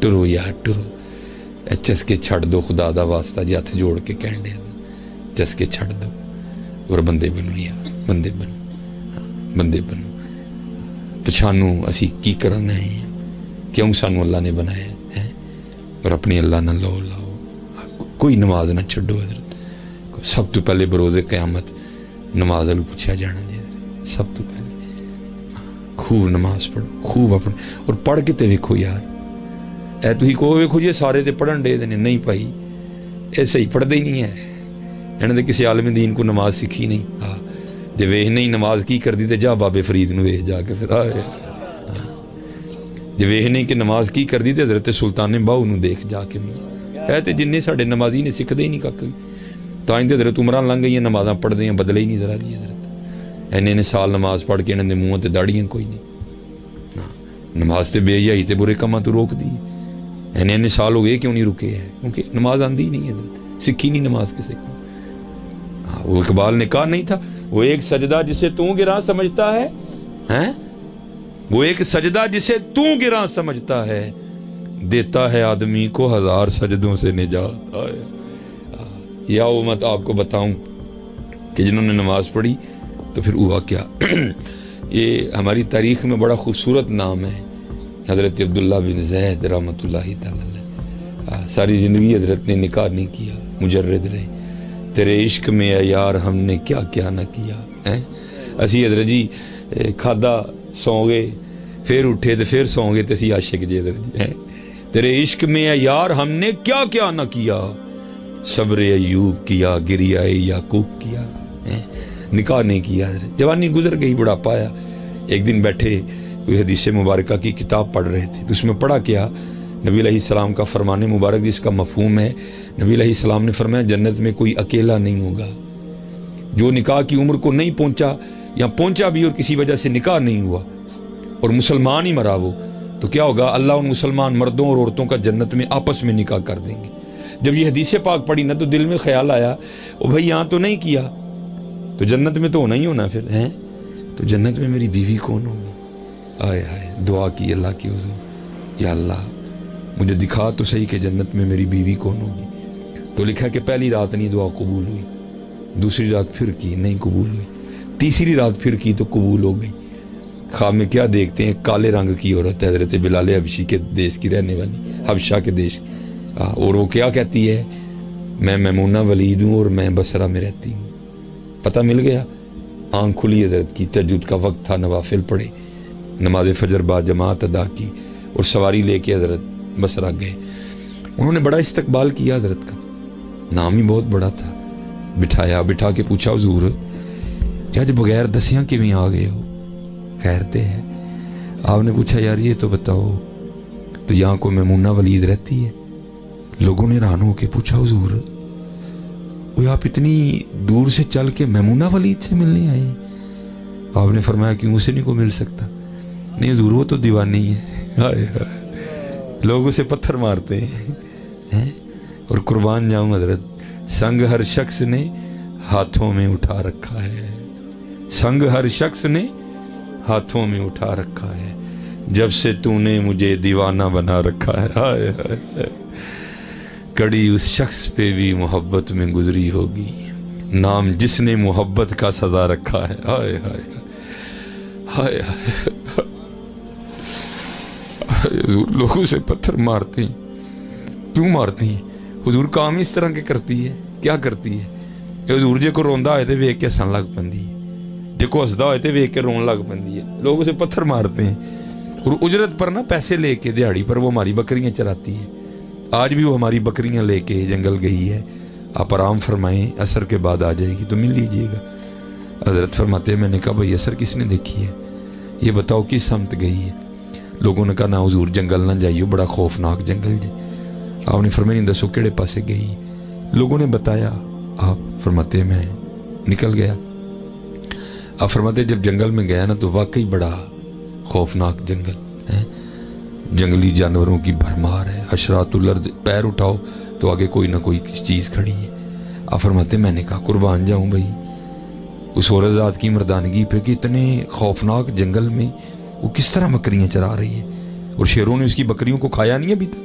True یار true, چسکے چھڑ دو خدا دا واسطہ جی ہاتھ جوڑ کے کہن دے, چسکے چھڑ دو اور بندے بنو یار, بندے بنو, بندے بنو. پچھانو اسی کی کرنا ہے, کیوں سانو اللہ نے بنایا ہے, اور اپنی اللہ نہ لو لاؤ. کوئی نماز نہ چھڈو حضرت, سب تو پہلے بروز قیامت نماز والوں پوچھا جانا جی, سب تو پہلے خوب نماز پڑھو, خوب اپنے, اور پڑھ کے تے ویکھو یار. اے تھی کہو ویکھو جی سارے تے پڑھن دے دینے, نہیں پائی اے صحیح پڑھتے ہی نہیں ہے, انہوں نے کسی عالم دین کو نماز سکھی نہیں. ہاں جی ویخ نہیں نماز کی کر دی تے جا بابے فرید نو ویخ جا کے پھر آئے, جی ویخ نہیں کہ نماز کی کر دی تے حضرت سلطان باہو نو دیکھ جا کے. ہے تے جنہیں ساڑے نمازی نے سکھ دے ہی نہیں کاکا, تائیں تے حضرت عمران لنگ گئی نمازاں پڑھ دیں بدلے ہی نہیں ذرا دی حضرت. انہیں سال نماز پڑھ کے انہوں نے منہ تے داڑیاں کوئی نہیں, نماز تے بے حیائی تے برے کماں تو روک دی. انہیں سال ہو گئے کیوں نہیں رکے ہے, کیونکہ نماز آندی ہی نہیں حضرت, سکھی نہیں نماز کسے کو. وہ اقبال نے کہا نہیں تھا, وہ ایک سجدہ جسے تو گراں سمجھتا ہے, وہ ایک سجدہ جسے تو گراں سمجھتا ہے, دیتا ہے آدمی کو 1000 سجدوں سے نجات. یا وہ میں آپ کو بتاؤں کہ جنہوں نے نماز پڑھی تو پھر ہوا کیا. یہ ہماری تاریخ میں بڑا خوبصورت نام ہے حضرت عبداللہ بن زید رحمۃ اللہ تعالی. ساری زندگی حضرت نے نکاح نہیں کیا, مجرد رہے. تیرے عشق میں اے یار ہم نے کیا کیا نہ کیا. اسی حضرت جی کھادا سو گئے, پھر اٹھے تو پھر سو گئے, تو اسی عاشق جی حضرت جی. تیرے عشق میں اے یار ہم نے کیا کیا نہ کیا, صبر ایوب کیا, گریہ یعقوب کیا. نکاح نہیں کیا حضرت, جوانی گزر گئی, بڑھاپا آیا. ایک دن بیٹھے کوئی حدیث مبارکہ کی کتاب پڑھ رہے تھے, تو اس میں پڑھا کیا نبی علیہ السلام کا فرمان مبارک جس کا مفہوم ہے, نبی علیہ السلام نے فرمایا جنت میں کوئی اکیلا نہیں ہوگا. جو نکاح کی عمر کو نہیں پہنچا یا پہنچا بھی اور کسی وجہ سے نکاح نہیں ہوا اور مسلمان ہی مرا وہ, تو کیا ہوگا, اللہ ان مسلمان مردوں اور عورتوں کا جنت میں آپس میں نکاح کر دیں گے. جب یہ حدیث پاک پڑھی نا تو دل میں خیال آیا, او بھائی یہاں تو نہیں کیا تو جنت میں تو ہونا ہی ہونا پھر ہیں, تو جنت میں میری بیوی کون ہوگی. آئے ہائے, دعا کی اللہ کی حضور, یا اللہ مجھے دکھا تو صحیح کہ جنت میں میری بیوی کون ہوگی. تو لکھا کہ پہلی رات نہیں دعا قبول ہوئی, دوسری رات پھر کی نہیں قبول ہوئی, تیسری رات پھر کی تو قبول ہو گئی. خواب میں کیا دیکھتے ہیں, کالے رنگ کی عورت ہے, حضرت بلال حبشی کے دیش کی رہنے والی, حبشہ کے دیش کی, اور وہ کیا کہتی ہے, میں میمونہ ولید ہوں اور میں بصرہ میں رہتی ہوں. پتہ مل گیا, آنکھ کھلی حضرت کی, تہجد کا وقت تھا, نوافل پڑھے, نماز فجر با جماعت ادا کی اور سواری لے کے حضرت بصرہ گئے. انہوں نے بڑا استقبال کیا حضرت کا, نام ہی بہت بڑا تھا. بٹھایا, بٹھا کے پوچھا حضور یار بغیر دسیاں کیویں آ گئے ہو, خیرتے ہے. آپ نے پوچھا یار یہ تو بتاؤ تو یہاں کو میمونہ ولید رہتی ہے. لوگوں نے حیران ہو کے پوچھا حضور وہ آپ اتنی دور سے چل کے میمونہ ولید سے ملنے آئے. آپ نے فرمایا کیوں, اسے نہیں کو مل سکتا. نہیں حضور وہ تو دیوانی ہے, لوگ اسے پتھر مارتے ہیں. اور قربان جاؤں حضرت, سنگ ہر شخص نے ہاتھوں میں اٹھا رکھا ہے, سنگ ہر شخص نے ہاتھوں میں اٹھا رکھا ہے, جب سے تو نے مجھے دیوانہ بنا رکھا ہے. ہائے ہائے, کڑی اس شخص پہ بھی محبت میں گزری ہوگی, نام جس نے محبت کا سزا رکھا ہے. ہائے ہائے ہائے ہائے, حضور لوگوں سے پتھر مارتے ہیں, کیوں مارتے ہیں حضور, کام اس طرح کے کرتی ہے, کیا کرتی ہے حضور. جے کو روندا ہوئے تے ویکھ کے ہسن لگ پندی ہے, جے کو ہسدا ہوئے تے ویکھ کے رون لگ پندی ہے. لوگ اسے پتھر مارتے ہیں اور اجرت پر نا پیسے لے کے دیہڑی پر وہ ہماری بکریاں چراتی ہے. آج بھی وہ ہماری بکریاں لے کے جنگل گئی ہے, آپ آرام فرمائیں, عصر کے بعد آ جائے گی تو مل لیجئے گا. حضرت فرماتے ہیں میں نے کہا بھائی عصر کس نے دیکھی ہے, یہ بتاؤ کس سمت گئی ہے. لوگوں نے کہا نا حضور جنگل نہ جائیو, بڑا خوفناک جنگل جی. آپ نے فرمایا نہیں دسو کیڑے پاسے گئی. لوگوں نے بتایا, آپ فرماتے میں نکل گیا. آپ فرماتے جب جنگل میں گیا نا تو واقعی بڑا خوفناک جنگل ہے, جنگلی جانوروں کی بھرمار ہے, حشرات الارض, پیر اٹھاؤ تو آگے کوئی نہ کوئی چیز کھڑی ہے. آپ فرماتے میں نے کہا قربان جاؤں بھائی اس عورت ذات کی مردانگی پہ کہ اتنے خوفناک جنگل میں وہ کس طرح بکریاں چرا رہی ہے, اور شیروں نے اس کی بکریوں کو کھایا نہیں ابھی تک.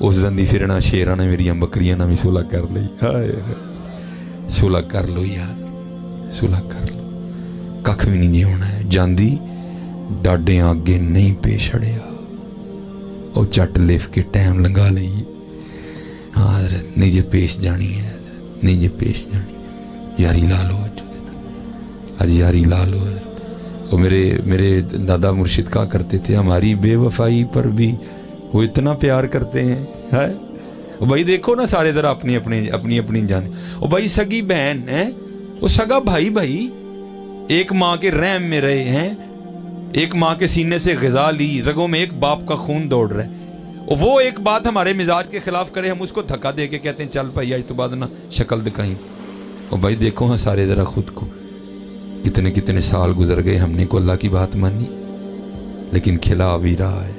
اس دن دی پھرنا شیراں نے میری بکریاں نہ بھی صلح کر لی. ہائے صلح کر لو یار, صلح کر لو, ککھ بھی نہیں جی ہونا ہے. جاندی ڈاڈے آگے نہیں پیش اڑیا, او چٹ لف کے ٹائم لنگا لئی. ہاں حضرت نہیں جے پیش جانی ہے, نہیں جے پیش جانی, یاری لا لو آج یاری لا لو. اور میرے دادا مرشد کہا کرتے تھے ہماری بے وفائی پر بھی وہ اتنا پیار کرتے ہیں. بھائی دیکھو نا سارے ذرا اپنی اپنی جان. اور بھائی سگی بہن ہے, وہ سگا بھائی ایک ماں کے رحم میں رہے ہیں, ایک ماں کے سینے سے غذا لی, رگوں میں ایک باپ کا خون دوڑ رہا ہے. اور وہ ایک بات ہمارے مزاج کے خلاف کرے, ہم اس کو دھکا دے کے کہتے ہیں چل بھائی آج تو بعد نہ شکل دکھائیں. اور بھائی دیکھو ہاں سارے ذرا خود کو, کتنے سال گزر گئے, ہم نے کو اللہ کی بات مانی, لیکن کھلا بھی رہا ہے,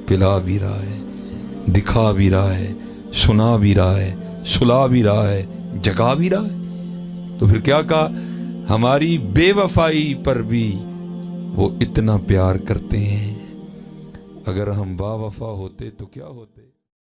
پلا بھی رہا ہے, دکھا بھی رہا ہے, سنا بھی رہا ہے, سلا بھی رہا ہے, جگا بھی رہا ہے. تو پھر کیا کہا, ہماری بے وفائی پر بھی وہ اتنا پیار کرتے ہیں. اگر ہم با وفا ہوتے تو کیا ہوتے.